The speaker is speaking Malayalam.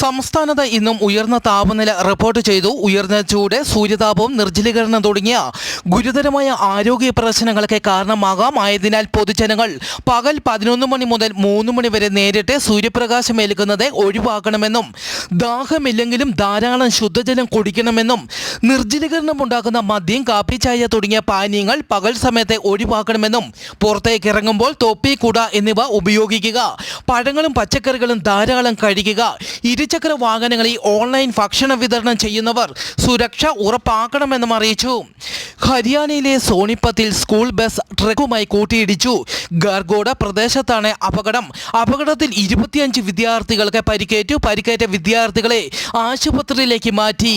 സംസ്ഥാനത്ത് ഇന്നും ഉയർന്ന താപനില റിപ്പോർട്ട് ചെയ്തു. ഉയർന്ന ചൂട്, സൂര്യതാപവും നിർജ്ജലീകരണം തുടങ്ങിയ ഗുരുതരമായ ആരോഗ്യ പ്രശ്നങ്ങൾക്ക് കാരണമാകാം. ആയതിനാൽ പൊതുജനങ്ങൾ പകൽ 11 മണി മുതൽ 3 മണി വരെ നേരിട്ട് സൂര്യപ്രകാശം ഏൽക്കുന്നത് ഒഴിവാക്കണമെന്നും ദാഹമില്ലെങ്കിലും ധാരാളം ശുദ്ധജലം കുടിക്കണമെന്നും നിർജ്ജലീകരണം ഉണ്ടാക്കുന്ന മദ്യം, കാപ്പി, ചായ തുടങ്ങിയ പാനീയങ്ങൾ പകൽ സമയത്ത് ഒഴിവാക്കണമെന്നും പുറത്തേക്ക് ഇറങ്ങുമ്പോൾ തൊപ്പി, കുട എന്നിവ ഉപയോഗിക്കുക. പഴങ്ങളും പച്ചക്കറികളും ധാരാളം കഴിക്കുക. ഇരുചക്ര വാഹനങ്ങളിൽ ഓൺലൈൻ ഭക്ഷണ വിതരണം ചെയ്യുന്നവർ സുരക്ഷ ഉറപ്പാക്കണമെന്നും അറിയിച്ചു. ഹരിയാനയിലെ സോണിപ്പത്തിൽ സ്കൂൾ ബസ് ട്രക്കുമായി കൂട്ടിയിടിച്ചു. ഗർഗോഡ പ്രദേശത്താണ് അപകടം. അപകടത്തിൽ 25 വിദ്യാർത്ഥികൾക്ക് പരിക്കേറ്റു. പരിക്കേറ്റ വിദ്യാർത്ഥികളെ ആശുപത്രിയിലേക്ക് മാറ്റി.